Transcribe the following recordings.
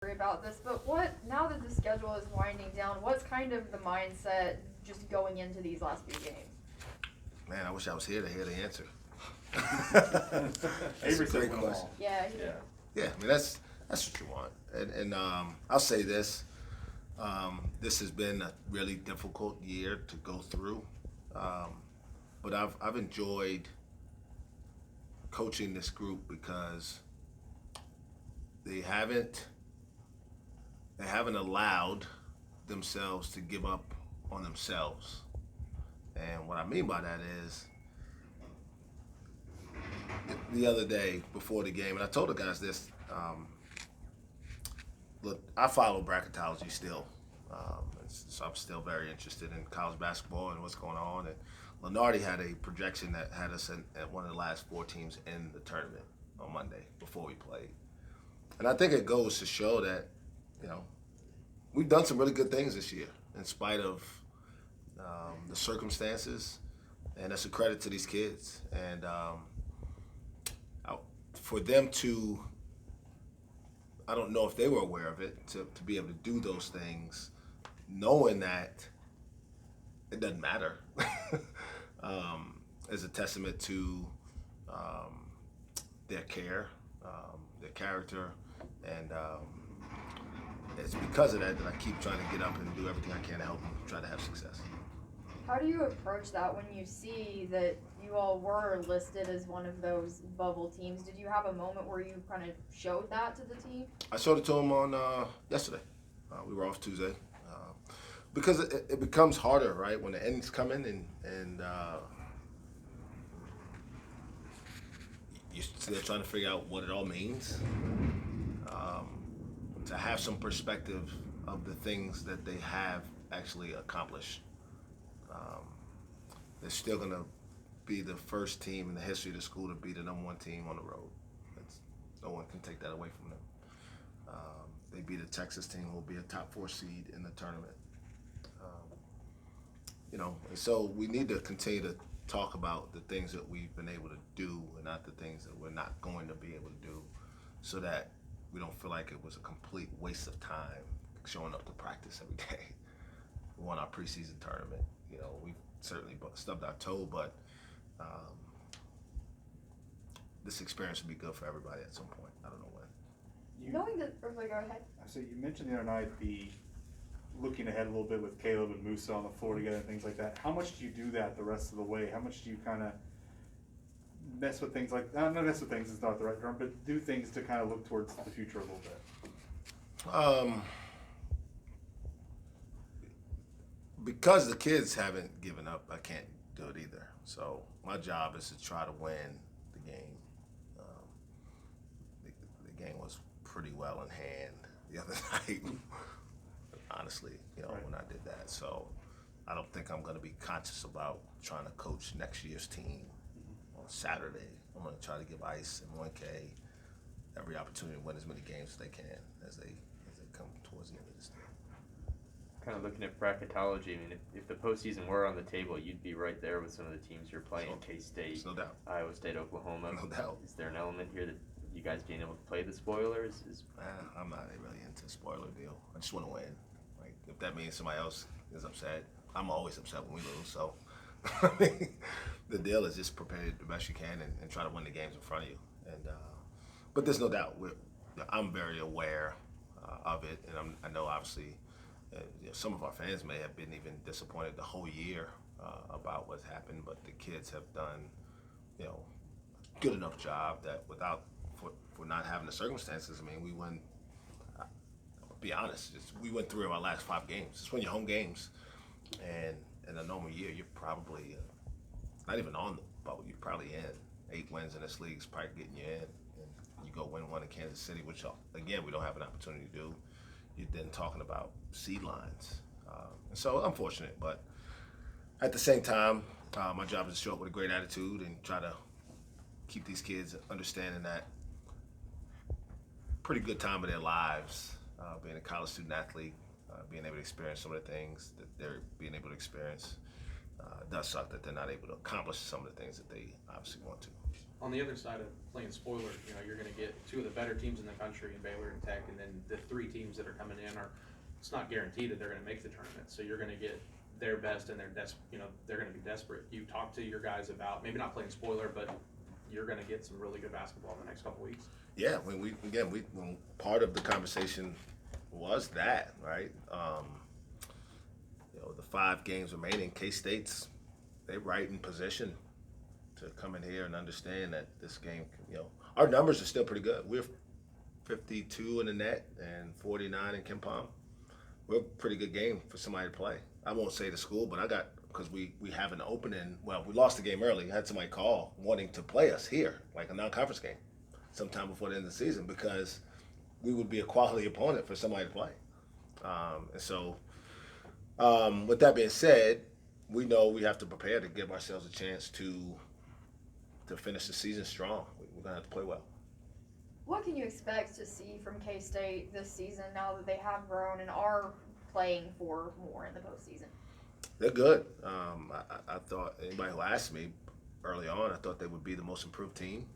About this, but now that the schedule is winding down, what's kind of the mindset just going into these last few games? Man, I wish I was here to hear the answer. That's a Avery said great win 'em question. all. Yeah, Yeah, I mean that's what you want, and I'll say this: this has been a really difficult year to go through, but I've enjoyed coaching this group because they haven't they haven't allowed themselves to give up on themselves, and what I mean by that is the other day before the game, and I told the guys this. Look, I follow bracketology still, so I'm still very interested in college basketball and what's going on. And Lenardi had a projection that had us at one of the last four teams in the tournament on Monday before we played, and I think it goes to show that you know we've done some really good things this year in spite of the circumstances, and that's a credit to these kids. And for them to, I don't know if they were aware of it, to be able to do those things, knowing that it doesn't matter, is a testament to their care, their character, and it's because of that that I keep trying to get up and do everything I can to help them try to have success. how do you approach that when you see that you all were listed as one of those bubble teams? Did you have a moment where you kind of showed that to the team? I showed it to them on yesterday. We were off Tuesday because it becomes harder, right, when the endings come in and you're still trying to figure out what it all means. To have some perspective of the things that they have actually accomplished. They're still going to be the first team in the history of the school to be the number one team on the road. No one can take that away from them. They beat a Texas team who will be a top 4 seed in the tournament. And so we need to continue to talk about the things that we've been able to do and not the things that we're not going to be able to do, so that we don't feel like it was a complete waste of time showing up to practice every day. We won our preseason tournament. We certainly stubbed our toe, but this experience will be good for everybody at some point. I don't know when. Knowing that, or go ahead. So you mentioned the other night looking ahead a little bit with Caleb and Musa on the floor together and things like that. How much do you do that the rest of the way? How much do you kind of mess with things not mess with things is not the right term, but do things to kind of look towards the future a little bit? Because the kids haven't given up, I can't do it either. So my job is to try to win the game. The game was pretty well in hand the other night, honestly, Right. when I did that. So I don't think I'm going to be conscious about trying to coach next year's team on Saturday. I'm going to try to give Ice and 1K every opportunity to win as many games as they can as they come towards the end of this thing. Kind of looking at bracketology, I mean, if the postseason were on the table, you'd be right there with some of the teams you're playing, K-State, no doubt. Iowa State, Oklahoma. No doubt. Is there an element here that you guys being able to play the spoilers is I'm not really into the spoiler deal. I just want to win. Like, if that means somebody else is upset, I'm always upset when we lose. So the deal is just prepare the best you can and try to win the games in front of you. But there's no doubt I'm very aware of it, and I know obviously some of our fans may have been even disappointed the whole year about what's happened, but the kids have done a good enough job that for not having the circumstances. I mean, we won. I'll be honest, we went 3 of our last 5 games. Just win your home games, and in a normal year, you're probably not even on the bubble. You're probably in 8 wins in this league is probably getting you in, and you go win one in Kansas City, which again we don't have an opportunity to do. You're then talking about seed lines, and so unfortunate, but at the same time, my job is to show up with a great attitude and try to keep these kids understanding that pretty good time of their lives, being a college student athlete, being able to experience some of the things that they're being able to experience. It does suck that they're not able to accomplish some of the things that they obviously want to. on the other side of playing spoiler, you're going to get two of the better teams in the country in Baylor and Tech, and then the three teams that are coming in it's not guaranteed that they're going to make the tournament. So you're going to get their best, and they're going to be desperate. You talk to your guys about maybe not playing spoiler, but you're going to get some really good basketball in the next couple weeks. Yeah, when part of the conversation was that, right? The 5 games remaining, K-State's they're right in position to come in here and understand that this game, our numbers are still pretty good. We're 52 in the net and 49 in KenPom. We're a pretty good game for somebody to play. I won't say the school, but because we have an opening. Well, we lost the game early. I had somebody call wanting to play us here, like a non-conference game, sometime before the end of the season, because we would be a quality opponent for somebody to play. With that being said, we know we have to prepare to give ourselves a chance to finish the season strong. We're going to have to play well. What can you expect to see from K-State this season now that they have grown and are playing for more in the postseason? They're good. I thought anybody who asked me early on, I thought they would be the most improved team.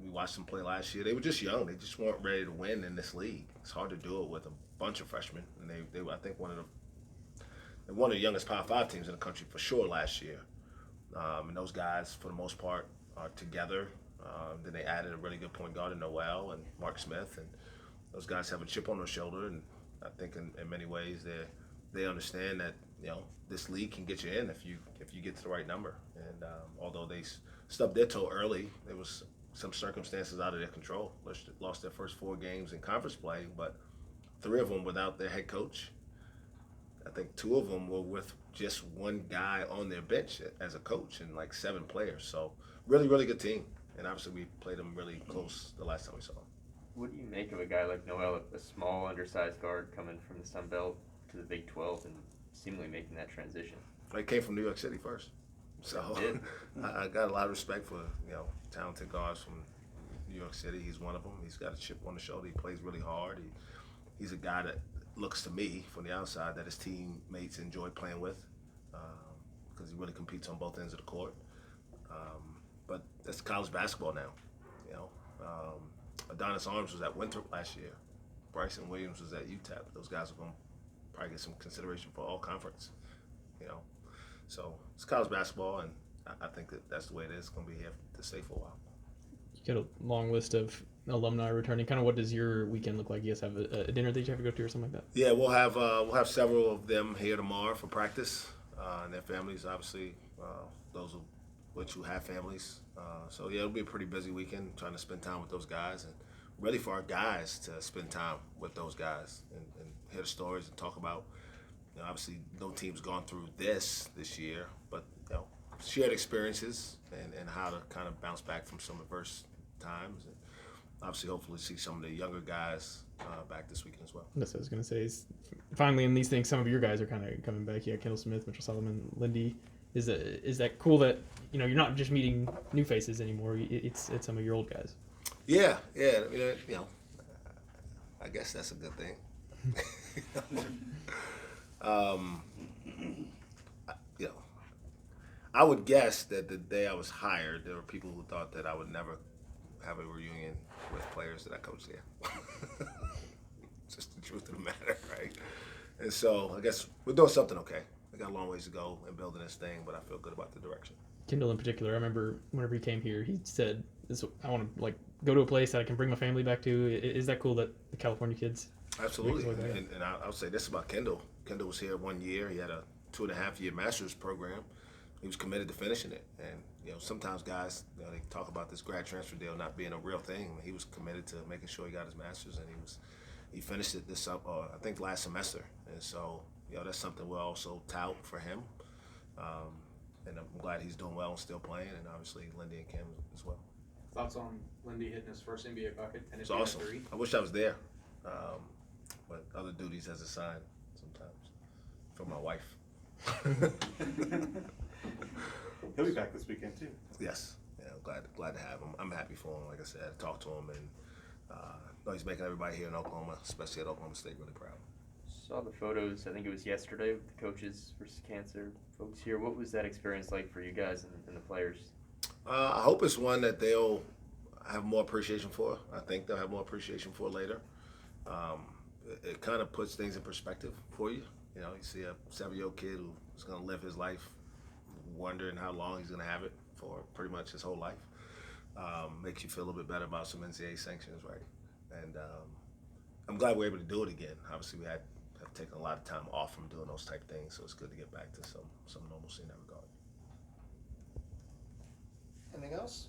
We watched them play last year. They were just young. They just weren't ready to win in this league. It's hard to do it with a bunch of freshmen. And they were, I think, one of the youngest Power 5 teams in the country for sure last year. And those guys, for the most part, are together. Then they added a really good point guard in Noel and Mark Smith, and those guys have a chip on their shoulder. And I think in many ways they understand that this league can get you in if you get to the right number. And although they stubbed their toe early, there was some circumstances out of their control. Lost their first 4 games in conference play, but 3 of them without their head coach. I think 2 of them were with just one guy on their bench as a coach and like 7 players. So really, really good team. And obviously we played them really close the last time we saw them. What do you make of a guy like Noel, a small, undersized guard coming from the Sun Belt to the Big 12 and seemingly making that transition? He came from New York City first. So I got a lot of respect for, talented guards from New York City. He's one of them. He's got a chip on the shoulder. He plays really hard. He's a guy that looks to me from the outside that his teammates enjoy playing with because he really competes on both ends of the court. But that's college basketball now. Adonis Arms was at Winthrop last year. Bryson Williams was at UTEP. Those guys are going to probably get some consideration for all conference. So it's college basketball, and I think that's the way it is. It's going to be here to stay for a while. You got a long list of alumni returning. Kind of what does your weekend look like? You guys have a dinner that you have to go to or something like that? Yeah, we'll have several of them here tomorrow for practice, and their families, obviously, those of which who have families. So yeah, it'll be a pretty busy weekend trying to spend time with those guys, and really for our guys to spend time with those guys and hear the stories and talk about. Obviously, no team's gone through this year, but shared experiences and how to kind of bounce back from some adverse times. And obviously, hopefully, see some of the younger guys back this weekend as well. That's what I was going to say. Is finally, in these things, some of your guys are kind of coming back. Yeah, Kendall Smith, Mitchell Solomon, Lindy. Is that cool that you're not just meeting new faces anymore? It's some of your old guys. Yeah. I guess that's a good thing. I would guess that the day I was hired, there were people who thought that I would never have a reunion with players that I coached there. Just the truth of the matter, right? And so I guess we're doing something okay. We got a long ways to go in building this thing, but I feel good about the direction. Kendall in particular, I remember whenever he came here, he said, I want to go to a place that I can bring my family back to. Is that cool that the California kids? Absolutely. And I'll say this about Kendall. Kendall was here 1 year. He had a 2.5-year master's program. He was committed to finishing it. And, sometimes guys, they talk about this grad transfer deal not being a real thing. He was committed to making sure he got his master's, and he finished it I think last semester. And so, that's something we'll also tout for him. And I'm glad he's doing well and still playing, and obviously Lindy and Kim as well. Thoughts on Lindy hitting his first NBA bucket and it's it being awesome. a 3? I wish I was there, but other duties as a sign sometimes from my wife. He'll be back this weekend too. Yes, I'm glad to have him. I'm happy for him. Like I said, I talked to him, and know he's making everybody here in Oklahoma, especially at Oklahoma State, really proud. Saw the photos, I think it was yesterday, with the coaches versus cancer folks here. What was that experience like for you guys and the players? I hope it's one that they'll have more appreciation for. I think they'll have more appreciation for later. It kind of puts things in perspective for you. You know, you see a 7-year-old kid who's going to live his life wondering how long he's going to have it for pretty much his whole life. Makes you feel a little bit better about some NCAA sanctions, right? And I'm glad we're able to do it again. Obviously, we have taken a lot of time off from doing those type of things, so it's good to get back to some normalcy in that regard. Anything else?